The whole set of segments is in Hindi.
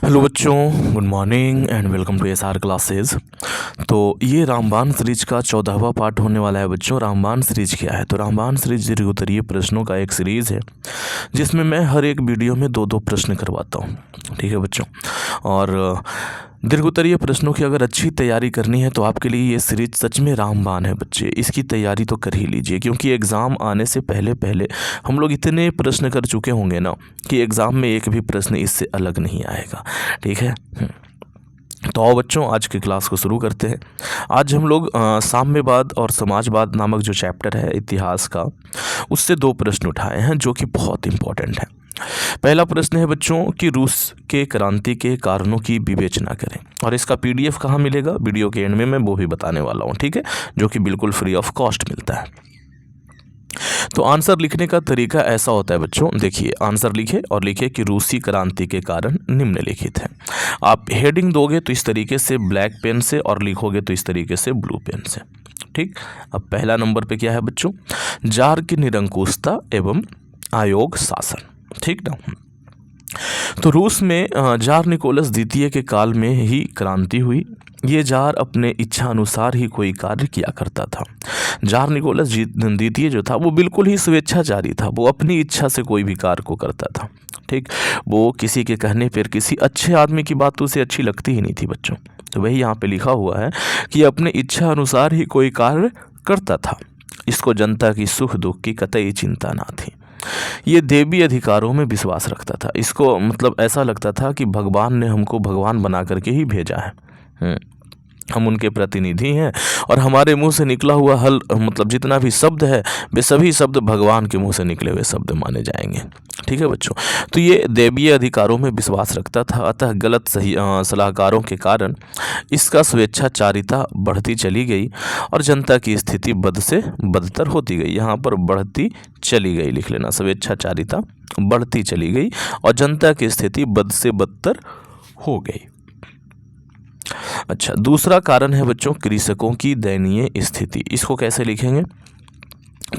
हेलो बच्चों, good morning and welcome to SR classes. तो ये रामबाण सीरीज का 14वां पार्ट होने वाला है बच्चों। रामबाण सीरीज क्या है? तो रामबाण सीरीज दीर्घ उत्तरीय प्रश्नों का एक सीरीज़ है जिसमें मैं हर एक वीडियो में दो दो प्रश्न करवाता हूँ। ठीक है बच्चों। और दीर्घ उत्तरीय प्रश्नों की अगर अच्छी तैयारी करनी है तो आपके लिए ये सीरीज सच में रामबाण है बच्चे। इसकी तैयारी तो कर ही लीजिए, क्योंकि एग्ज़ाम आने से पहले पहले हम लोग इतने प्रश्न कर चुके होंगे ना कि एग्ज़ाम में एक भी प्रश्न इससे अलग नहीं आएगा। ठीक है। तो आओ बच्चों, आज की क्लास को शुरू करते हैं। आज हम लोग साम्यवाद और समाजवाद नामक जो चैप्टर है इतिहास का, उससे दो प्रश्न उठाए हैं जो कि बहुत इंपॉर्टेंट है। पहला प्रश्न है बच्चों कि रूस के क्रांति के कारणों की विवेचना करें, और इसका पीडीएफ कहाँ मिलेगा? वीडियो के एंड में मैं वो भी बताने वाला हूँ। ठीक है, जो कि बिल्कुल फ्री ऑफ कॉस्ट मिलता है। तो आंसर लिखने का तरीका ऐसा होता है बच्चों, देखिए आंसर लिखे और लिखे कि रूसी क्रांति के कारण निम्नलिखित है। आप हेडिंग दोगे तो इस तरीके से ब्लैक पेन से, और लिखोगे तो इस तरीके से ब्लू पेन से। ठीक। अब पहला नंबर पे क्या है बच्चों? जार की निरंकुशता एवं आयोग शासन। ठीक ना। तो रूस में जार निकोलस द्वितीय के काल में ही क्रांति हुई। ये जार अपने इच्छा अनुसार ही कोई कार्य किया करता था। जार निकोलस द्वितीय जो था वो बिल्कुल ही स्वेच्छाचारी था। वो अपनी इच्छा से कोई भी कार्य को करता था। ठीक। वो किसी के कहने पर, किसी अच्छे आदमी की बात उसे अच्छी लगती ही नहीं थी बच्चों। तो वही यहाँ पे लिखा हुआ है कि अपने इच्छा अनुसार ही कोई कार्य करता था। इसको जनता की सुख दुख की कतई चिंता ना थी। ये देवी अधिकारों में विश्वास रखता था। इसको मतलब ऐसा लगता था कि भगवान ने हमको भगवान बना करके ही भेजा है। हम उनके प्रतिनिधि हैं, और हमारे मुंह से निकला हुआ हल मतलब जितना भी शब्द है वे सभी शब्द भगवान के मुंह से निकले हुए शब्द माने जाएंगे। ठीक है बच्चों। तो ये देवीय अधिकारों में विश्वास रखता था, अतः गलत सही सलाहकारों के कारण इसका स्वेच्छाचारिता बढ़ती चली गई और जनता की स्थिति बद से बदतर होती गई। यहाँ पर बढ़ती चली गई लिख लेना, स्वेच्छाचारिता बढ़ती चली गई और जनता की स्थिति बद से बदतर हो गई। अच्छा, दूसरा कारण है बच्चों कृषकों की दयनीय स्थिति। इसको कैसे लिखेंगे?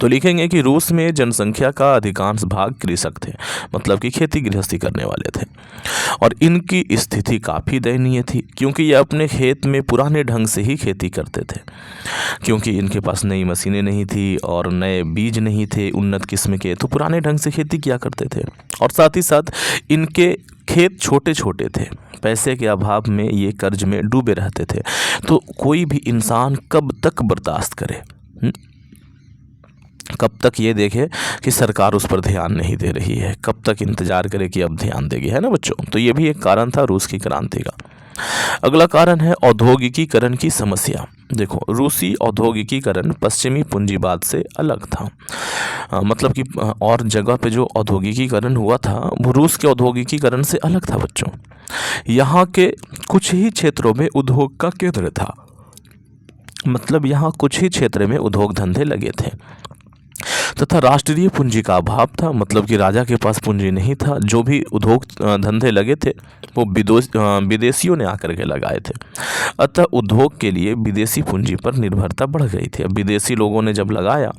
तो लिखेंगे कि रूस में जनसंख्या का अधिकांश भाग कृषक थे, मतलब कि खेती गृहस्थी करने वाले थे, और इनकी स्थिति काफ़ी दयनीय थी, क्योंकि ये अपने खेत में पुराने ढंग से ही खेती करते थे, क्योंकि इनके पास नई मशीनें नहीं थी और नए बीज नहीं थे उन्नत किस्म के, तो पुराने ढंग से खेती किया करते थे। और साथ ही साथ इनके खेत छोटे छोटे थे, पैसे के अभाव में ये कर्ज में डूबे रहते थे। तो कोई भी इंसान कब तक बर्दाश्त करे? कब तक ये देखे कि सरकार उस पर ध्यान नहीं दे रही है? कब तक इंतजार करे कि अब ध्यान देगी? है ना बच्चों। तो ये भी एक कारण था रूस की क्रांति का। अगला कारण है औद्योगिकीकरण की समस्या। देखो, रूसी औद्योगिकीकरण पश्चिमी पूंजीवाद से अलग था। मतलब कि और जगह पे जो औद्योगिकीकरण हुआ था वो रूस के औद्योगिकीकरण से अलग था बच्चों। यहाँ के कुछ ही क्षेत्रों में उद्योग का केंद्र था, मतलब यहाँ कुछ ही क्षेत्र में उद्योग धंधे लगे थे, तथा राष्ट्रीय पूंजी का अभाव था, मतलब कि राजा के पास पूंजी नहीं था। जो भी उद्योग धंधे लगे थे वो विदेशियों ने आकर के लगाए थे, अतः उद्योग के लिए विदेशी पूंजी पर निर्भरता बढ़ गई थी। अब विदेशी लोगों ने जब लगाया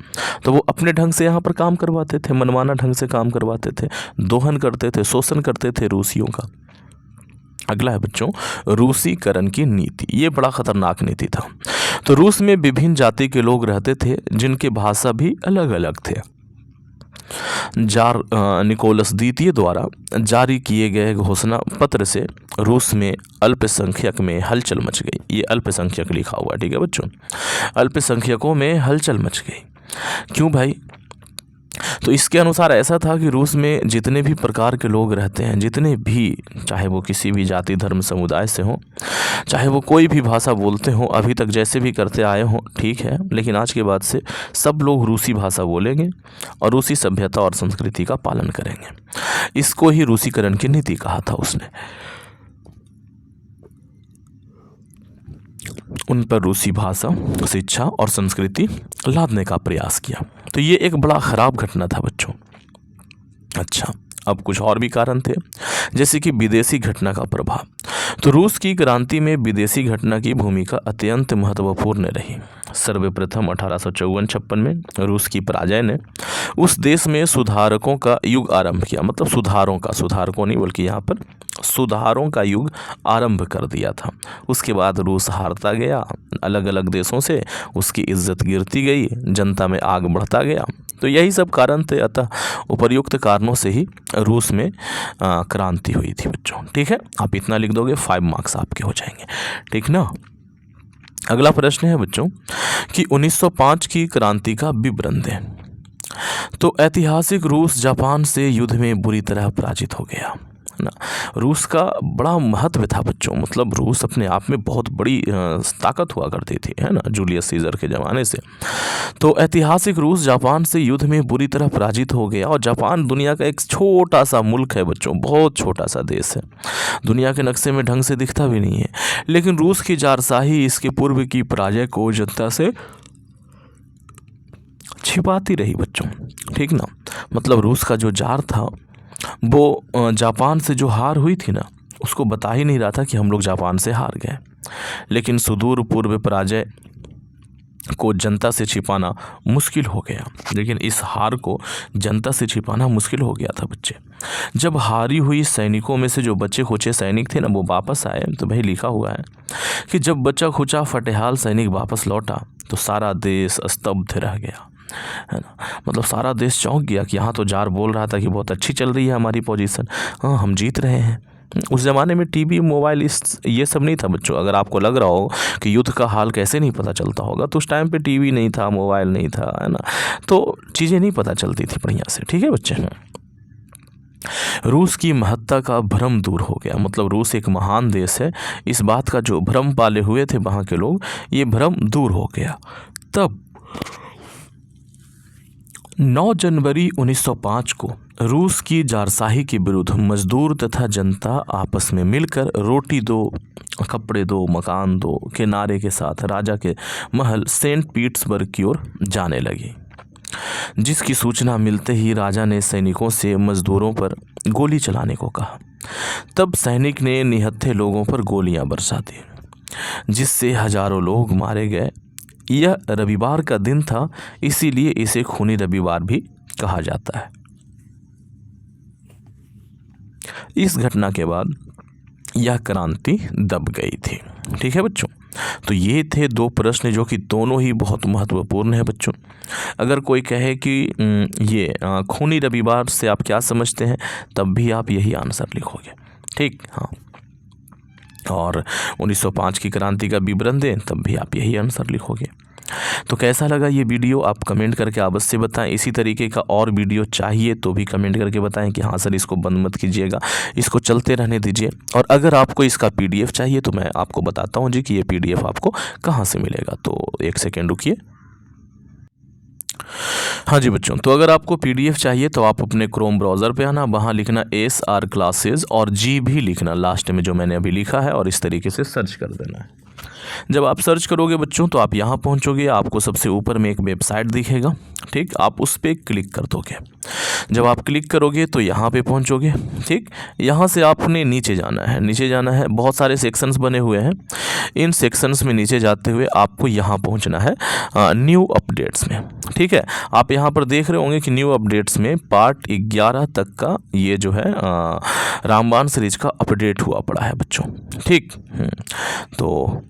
तो वो अपने ढंग से यहाँ पर काम करवाते थे, मनमाना ढंग से काम करवाते थे, दोहन करते थे, शोषण करते थे रूसियों का। अगला है बच्चों रूसीकरण की नीति। ये बड़ा खतरनाक नीति था। तो रूस में विभिन्न जाति के लोग रहते थे जिनके भाषा भी अलग अलग थे। जार निकोलस द्वितीय द्वारा जारी किए गए घोषणा पत्र से रूस में अल्पसंख्यक में हलचल मच गई। ये अल्पसंख्यक लिखा हुआ, ठीक है बच्चों। अल्पसंख्यकों में हलचल मच गई। क्यों भाई? तो इसके अनुसार ऐसा था कि रूस में जितने भी प्रकार के लोग रहते हैं, जितने भी, चाहे वो किसी भी जाति धर्म समुदाय से हों, चाहे वो कोई भी भाषा बोलते हों, अभी तक जैसे भी करते आए हों, ठीक है, लेकिन आज के बाद से सब लोग रूसी भाषा बोलेंगे और रूसी सभ्यता और संस्कृति का पालन करेंगे। इसको ही रूसीकरण की नीति कहा था उसने। उन पर रूसी भाषा, शिक्षा और संस्कृति लादने का प्रयास किया। तो ये एक बड़ा ख़राब घटना था बच्चों। अच्छा, अब कुछ और भी कारण थे, जैसे कि विदेशी घटना का प्रभाव। तो रूस की क्रांति में विदेशी घटना की भूमिका अत्यंत महत्वपूर्ण रही। सर्वप्रथम 1854-56 में रूस की पराजय ने उस देश में सुधारकों का युग आरंभ किया, मतलब सुधारकों नहीं बल्कि यहाँ पर सुधारों का युग आरंभ कर दिया था। उसके बाद रूस हारता गया, अलग अलग देशों से उसकी इज्जत गिरती गई, जनता में आग बढ़ता गया। तो यही सब कारण थे, अतः उपर्युक्त कारणों से ही रूस में क्रांति हुई थी बच्चों। ठीक है, आप इतना लिख दोगे 5 मार्क्स आपके हो जाएंगे। ठीक ना। अगला प्रश्न है बच्चों कि 1905 की क्रांति का विवरण दें। तो ऐतिहासिक रूस जापान से युद्ध में बुरी तरह पराजित हो गया, है ना। रूस का बड़ा महत्व था बच्चों, मतलब रूस अपने आप में बहुत बड़ी ताकत हुआ करती थी, है ना, जूलियस सीजर के ज़माने से। तो ऐतिहासिक रूस जापान से युद्ध में बुरी तरह पराजित हो गया। और जापान दुनिया का एक छोटा सा मुल्क है बच्चों, बहुत छोटा सा देश है, दुनिया के नक्शे में ढंग से दिखता भी नहीं है। लेकिन रूस की जारशाही इसके पूर्व की पराजय को जनता से छिपाती रही बच्चों। ठीक ना, मतलब रूस का जो जार था वो जापान से जो हार हुई थी ना, उसको बता ही नहीं रहा था कि हम लोग जापान से हार गए। लेकिन सुदूर पूर्व पराजय को जनता से छिपाना मुश्किल हो गया। लेकिन इस हार को जनता से छिपाना मुश्किल हो गया था बच्चे। जब हारी हुई सैनिकों में से जो बच्चे खुचे सैनिक थे ना, वो वापस आए, तो भाई लिखा हुआ है कि जब बच्चा खुचा फटेहाल सैनिक वापस लौटा तो सारा देश स्तब्ध रह गया, है ना। मतलब सारा देश चौंक गया कि यहाँ तो जार बोल रहा था कि बहुत अच्छी चल रही है हमारी पोजीशन, हाँ हम जीत रहे हैं। उस ज़माने में टीवी मोबाइल ये सब नहीं था बच्चों। अगर आपको लग रहा हो कि युद्ध का हाल कैसे नहीं पता चलता होगा, तो उस टाइम पे टीवी नहीं था, मोबाइल नहीं था, है ना, तो चीज़ें नहीं पता चलती थी बढ़िया से। ठीक है बच्चे। रूस की महत्ता का भ्रम दूर हो गया, मतलब रूस एक महान देश है, इस बात का जो भ्रम पाले हुए थे वहाँ के लोग, ये भ्रम दूर हो गया। तब 9 जनवरी 1905 को रूस की जारशाही के विरुद्ध मजदूर तथा जनता आपस में मिलकर रोटी दो, कपड़े दो, मकान दो के नारे के साथ राजा के महल सेंट पीटर्सबर्ग की ओर जाने लगी। जिसकी सूचना मिलते ही राजा ने सैनिकों से मजदूरों पर गोली चलाने को कहा। तब सैनिक ने निहत्थे लोगों पर गोलियां बरसा दी, जिससे हजारों लोग मारे गए। यह रविवार का दिन था, इसीलिए इसे खूनी रविवार भी कहा जाता है। इस घटना के बाद यह क्रांति दब गई थी। ठीक है बच्चों, तो ये थे 2 प्रश्न जो कि दोनों ही बहुत महत्वपूर्ण है बच्चों। अगर कोई कहे कि ये खूनी रविवार से आप क्या समझते हैं, तब भी आप यही आंसर लिखोगे। ठीक, हाँ। और 1905 की क्रांति का विवरण दें, तब भी आप यही आंसर लिखोगे। तो कैसा लगा ये वीडियो आप कमेंट करके अवश्य बताएं। इसी तरीके का और वीडियो चाहिए तो भी कमेंट करके बताएं कि हाँ सर इसको बंद मत कीजिएगा, इसको चलते रहने दीजिए। और अगर आपको इसका PDF चाहिए तो मैं आपको बताता हूँ जी कि ये PDF आपको कहाँ से मिलेगा। तो 1 सेकेंड रुकिए। हाँ जी बच्चों, तो अगर आपको PDF चाहिए तो आप अपने क्रोम ब्राउज़र पे आना, वहाँ लिखना SR क्लासेस और G भी लिखना लास्ट में जो मैंने अभी लिखा है, और इस तरीके से सर्च कर देना है। जब आप सर्च करोगे बच्चों तो आप यहाँ पहुँचोगे, आपको सबसे ऊपर में एक वेबसाइट दिखेगा। ठीक, आप उस पर क्लिक कर दोगे। जब आप क्लिक करोगे तो यहाँ पे पहुँचोगे। ठीक, यहाँ से आपने नीचे जाना है, नीचे जाना है, बहुत सारे सेक्शंस बने हुए हैं। इन सेक्शंस में नीचे जाते हुए आपको यहाँ पहुँचना है न्यू अपडेट्स में। ठीक है, आप यहाँ पर देख रहे होंगे कि न्यू अपडेट्स में पार्ट 11 तक का ये जो है रामबाण सीरीज का अपडेट हुआ पड़ा है बच्चों। ठीक, तो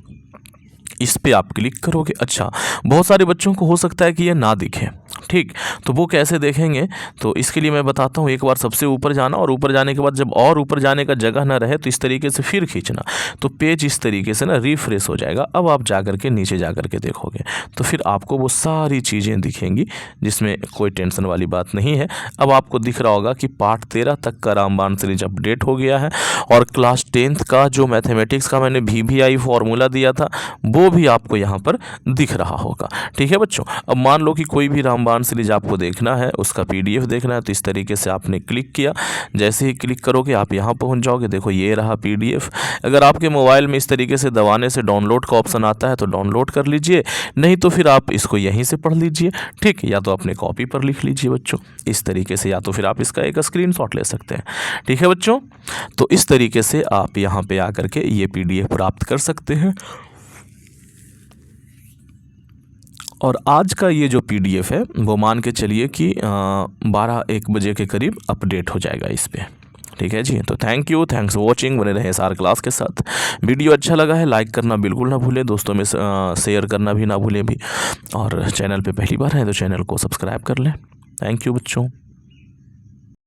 इस पे आप क्लिक करोगे। अच्छा, बहुत सारे बच्चों को हो सकता है कि ये ना दिखे। ठीक, तो वो कैसे देखेंगे, तो इसके लिए मैं बताता हूँ। एक बार सबसे ऊपर जाना, और ऊपर जाने के बाद जब और ऊपर जाने का जगह ना रहे तो इस तरीके से फिर खींचना, तो पेज इस तरीके से ना रिफ्रेश हो जाएगा। अब आप जा कर के नीचे जा कर के देखोगे तो फिर आपको वो सारी चीज़ें दिखेंगी, जिसमें कोई टेंशन वाली बात नहीं है। अब आपको दिख रहा होगा कि पार्ट 13 तक का रामबाण सीरीज अपडेट हो गया है, और क्लास 10th का जो मैथमेटिक्स का मैंने VVI फॉर्मूला दिया था वो भी आपको यहाँ पर दिख रहा होगा। ठीक है बच्चों, अब मान लो कि कोई भी रामबाण रामबाण सीरीज आपको देखना है, उसका PDF देखना है, तो इस तरीके से आपने क्लिक किया। जैसे ही क्लिक करोगे आप यहाँ पहुँच जाओगे। देखो ये रहा PDF। अगर आपके मोबाइल में इस तरीके से दबाने से डाउनलोड का ऑप्शन आता है तो डाउनलोड कर लीजिए, नहीं तो फिर आप इसको यहीं से पढ़ लीजिए। ठीक, या तो अपने कॉपी पर लिख लीजिए बच्चों इस तरीके से, या तो फिर आप इसका एक स्क्रीनशॉट ले सकते हैं। ठीक है बच्चों, तो इस तरीके से आप यहाँ पे आकर के ये PDF प्राप्त कर सकते हैं। और आज का ये जो PDF है वो मान के चलिए कि 12-1 बजे के करीब अपडेट हो जाएगा इस पर। ठीक है जी, तो thank you, thanks for watching. बने रहे SR क्लास के साथ। वीडियो अच्छा लगा है लाइक करना बिल्कुल ना भूलें, दोस्तों में शेयर करना भी ना भूलें भी, और चैनल पे पहली बार है तो चैनल को सब्सक्राइब कर लें। थैंक यू बच्चों।